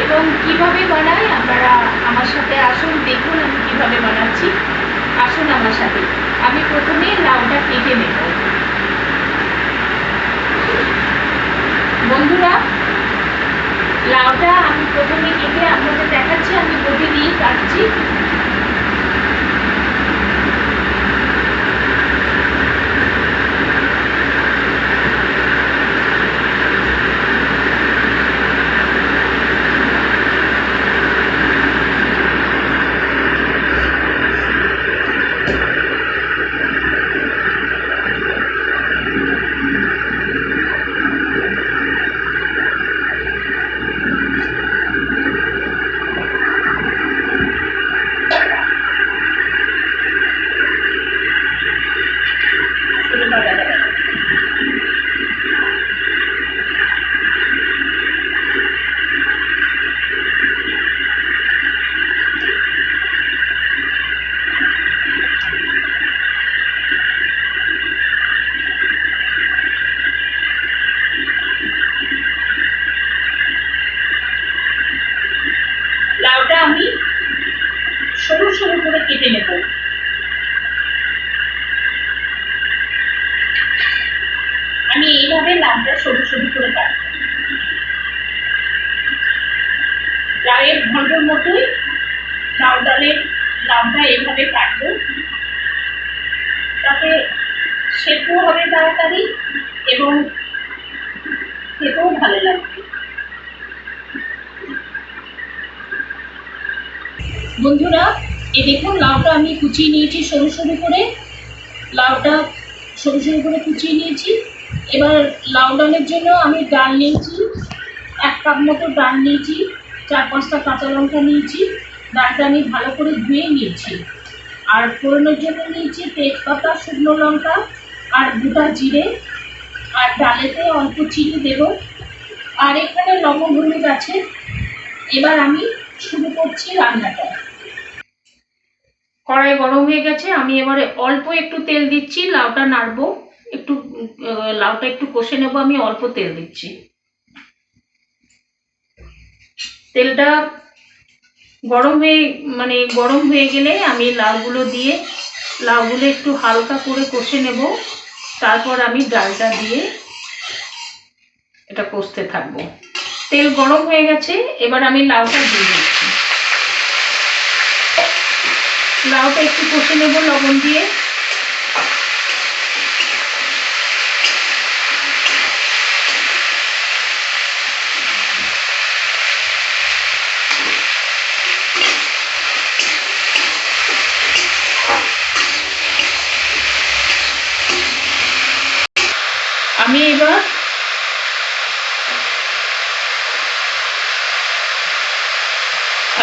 এবং কিভাবে বানাই আপনারা আমার সাথে আসুন, দেখুন আমি কিভাবে বানাচ্ছি। আসুন আমার সাথে। আমি প্রথমে লাউটা কেটে নেব। বন্ধুরা, লাউটা আমি প্রথমে কেটে আপনাদের দেখাচ্ছি, আমি বটি দিয়ে কাটছি। লাউটা আমি সরু সরু করে কেটে নেব। আমি এইভাবে লাউটা সরু সরু করে কাটব। লাউয়ের ঘন্টর মতোই লাউটা এইভাবে কাটবো, তাতে সেদ্ধ হবে তাড়াতাড়ি এবং খেতেও ভালো লাগবে। বন্ধুরা, এই দেখুন লাউটা আমি কুচিয়ে নিয়েছি সরু সরু করে। লাউটা সরু সরু করে কুচিয়ে নিয়েছি। এবার লাউ ডালের জন্য আমি ডাল নিয়েছি, 1 কাপ মতো ডাল নিয়েছি, 4-5টা কাঁচা লঙ্কা নিয়েছি। ডালটা আমি ভালো করে ধুয়ে নিয়েছি। আর ফোড়নের জন্য নিয়েছি তেজপাতা, শুকনো লঙ্কা আর গোটা জিরে, আর ডালেতে অল্প চিনি দেব, আর এখানে লবণ হলুদ আছে। এবার আমি শুরু করছি রান্নাটা। কড়াই গরম হয়ে গেছে, আমি এবারে অল্প একটু তেল দিচ্ছি। লাউটা নাড়বো, লাউটা একটু কষে নেব, আমি অল্প তেল দিচ্ছি। তেলটা গরম হয়ে গেলে আমি লাউগুলো একটু হালকা করে কষে নেব। তারপর আমি ডালটা দিয়ে এটা কষতে থাকবো। তেল গরম হয়ে গেছে, এবার আমি লাউটা দিয়ে দিচ্ছি। লাউটা একটু কষে নেব লবণ দিয়ে।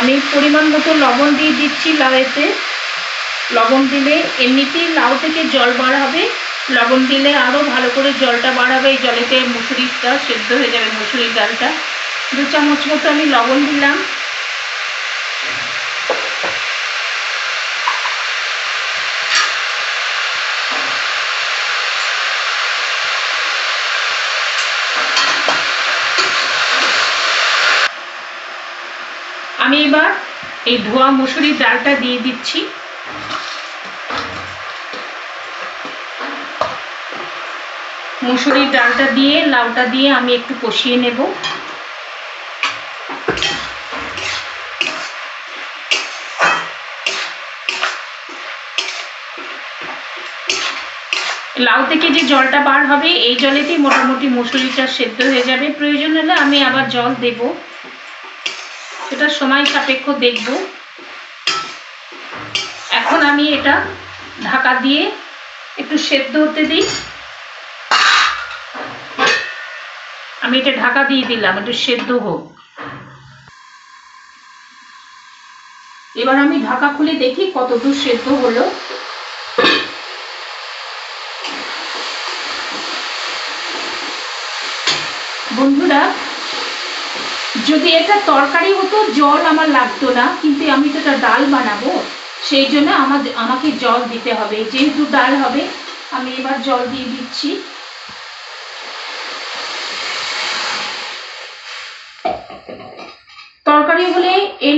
আমি পরিমাণ মতো লবণ দিয়ে দিচ্ছি লাউতে। লবণ দিলে এমনিতেই লাউ থেকে জল বার হবে, লবণ দিলে আরও ভালো করে জলটা বাড়াবে। এই জলেতে মুসুরিটা সেদ্ধ হয়ে যাবে, মুসুরির ডালটা। 2 চামচ মতো আমি লবণ দিলাম। আমি এবার এই ধোয়া মুসুরির ডালটা দিয়ে দিচ্ছি। মুসুরির ডালটা দিয়ে লাউটা দিয়ে আমি একটু কষিয়ে নেব। লাউ থেকে যে জলটা বার হবে এই জলেতেই মোটামুটি মুসুরিটা সেদ্ধ হয়ে যাবে। প্রয়োজন হলে আমি আবার জল দেব, সেটা সময় সাপেক্ষ দেখব। এখন আমি এটা ঢাকা দিয়ে একটু সেদ্ধ হতে দিই। আমি এটা ঢাকা দিয়ে দিলাম, একটু সেদ্ধ হোক। এবার আমি ঢাকা খুলে দেখি কতদূর সেদ্ধ হলো। বন্ধুরা, যদি এটা তরকারি হতো জল আমার লাগতো না, কিন্তু আমি তো এটা ডাল বানাবো, সেই জন্য আমাকে জল দিতে হবে। যেহেতু ডাল হবে, আমি এবার জল দিয়ে দিচ্ছি। তরকারি হলে এই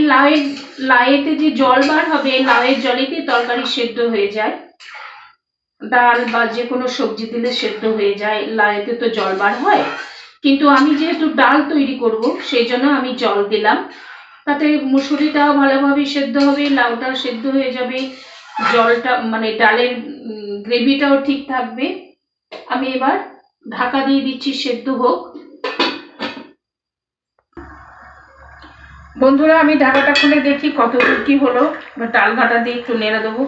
লাউয়েতে যে জল বার হবে, লাউয়ের জলেতে তরকারি সেদ্ধ হয়ে যায়। ডাল বা যে কোনো সবজি দিলে সেদ্ধ হয়ে যায়, লাউয়েতে তো জল বার হয়। কিন্তু আমি যেহেতু ডাল তৈরি করব, সেই জন্য আমি জল দিলাম। তাতে মুসুরিটাও ভালোভাবে সেদ্ধ হবে, লাউটাও সেদ্ধ হয়ে যাবে, জলটা মানে ডালের গ্রেভিটাও ঠিক থাকবে। আমি এবার ঢাকা দিয়ে দিচ্ছি, সেদ্ধ হোক। বন্ধুরা, আমি ঢাকাটা খুলে দেখি কতদূর কি হলো। ডাল ঘাটা দিয়ে একটু নেড়ে দেবো।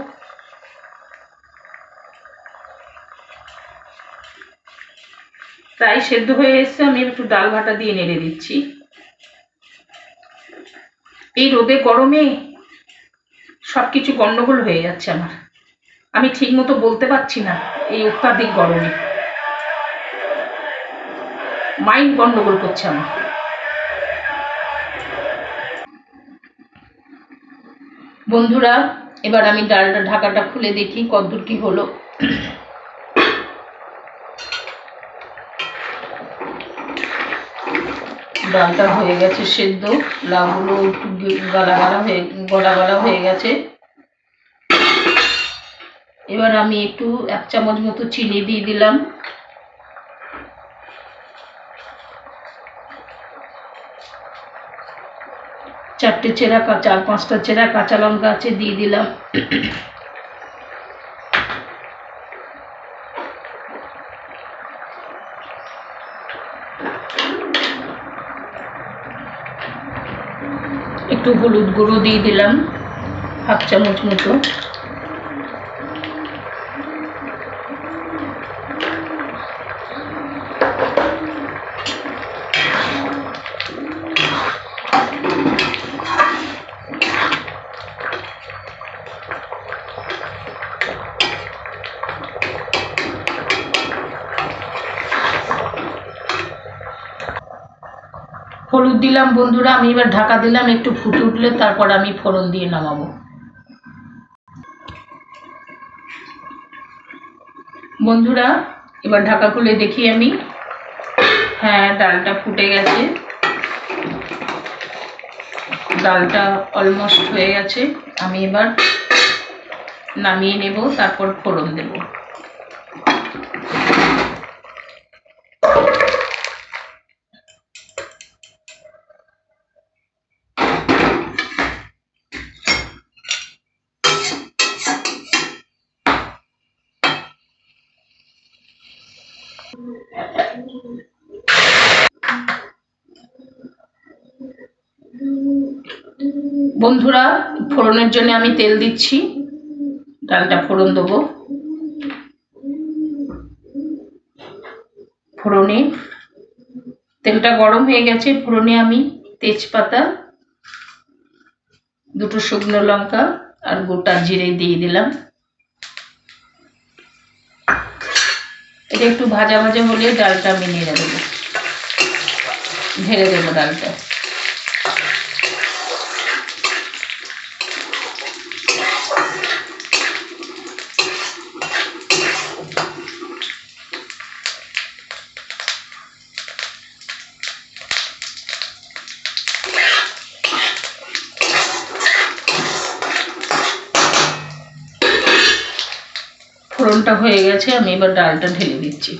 প্রায় সেদ্ধ হয়ে এসছে, আমি একটু ডাল ঘাটা দিয়ে নেড়ে দিচ্ছি। এই রোদে গরমে সবকিছু গন্ডগোল হয়ে যাচ্ছে আমার, আমি ঠিক মতো বলতে পারছি না। এই অত্যাধিক গরমে মাইন্ড গন্ডগোল করছে আমার। বন্ধুরা, এবার আমি ডালটা ঢাকাটা খুলে দেখি কতদূর কি হলো। ডালটা হয়ে গেছে সেদ্ধ, লাউগুলো গলা গলা হয়ে গেছে। এবার আমি একটু 1 চামচ মতো চিনি দিয়ে দিলাম। চার পাঁচটা চেরা কাঁচা লঙ্কা আছে, দিয়ে দিলাম। একটু হলুদ গুঁড়ো দিয়ে দিলাম 1/2 চামচ মতো। হলুদ দিলাম বন্ধুরা, আমি এবার ঢাকা দিলাম, একটু ফুটে উঠলে তারপর আমি ফোড়ন দিয়ে নামাবো। বন্ধুরা, এবার ঢাকা খুলে দেখি আমি, হ্যাঁ ডালটা ফুটে গেছে, ডালটা অলমোস্ট হয়ে গেছে। আমি এবার নামিয়ে নেব, তারপর ফোড়ন দেব। বন্ধুরা, ফোড়নের জন্য আমি তেল দিচ্ছি, ডালটা ফোড়ন দেবো। ফোড়নে তেলটা গরম হয়ে গেছে, ফোড়নে আমি তেজপাতা, 2টো শুকনো লঙ্কা আর গোটা জিরে দিয়ে দিলাম। এটা একটু ভাজা ভাজা হলে ডালটা আমি নেড়ে দেবো, ঢেলে দেবো ডালটা। ফোড়নটা হয়ে গেছে, আমি এবার ডালটা ঢেলে দিচ্ছি।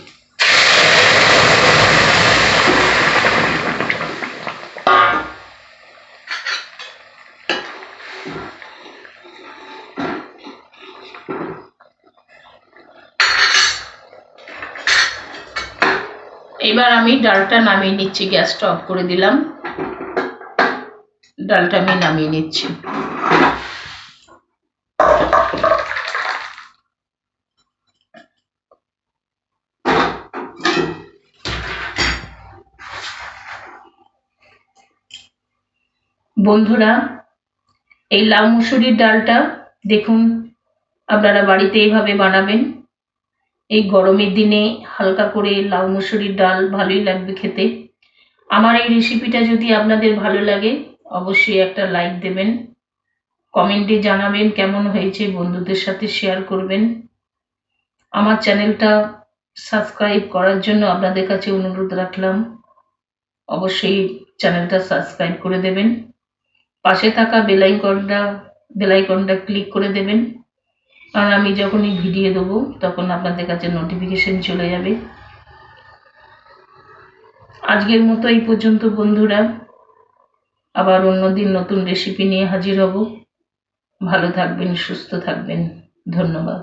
এবার আমি ডালটা নামিয়ে নিচ্ছি, গ্যাসটা অফ করে দিলাম, ডালটা আমি নামিয়ে নিচ্ছি। বন্ধুরা, এই লাউ মুসুরির ডালটা দেখুন, আপনারা বাড়িতে এইভাবে বানাবেন। এই গরমের দিনে হালকা করে লাউ মুসুরির ডাল ভালোই লাগবে খেতে। আমার এই রেসিপিটা যদি আপনাদের ভালো লাগে, অবশ্যই একটা লাইক দেবেন, কমেন্টে জানাবেন কেমন হয়েছে, বন্ধুদের সাথে শেয়ার করবেন। আমার চ্যানেলটা সাবস্ক্রাইব করার জন্য আপনাদের কাছে অনুরোধ রাখলাম, অবশ্যই চ্যানেলটা সাবস্ক্রাইব করে দেবেন। পাশে থাকা বেল আইকনটা ক্লিক করে দেবেন, কারণ আমি যখনই ভিডিও দেবো তখন আপনাদের কাছে নোটিফিকেশন চলে যাবে। আজকের মতো এই পর্যন্ত বন্ধুরা, আবার অন্যদিন নতুন রেসিপি নিয়ে হাজির হব। ভালো থাকবেন, সুস্থ থাকবেন। ধন্যবাদ।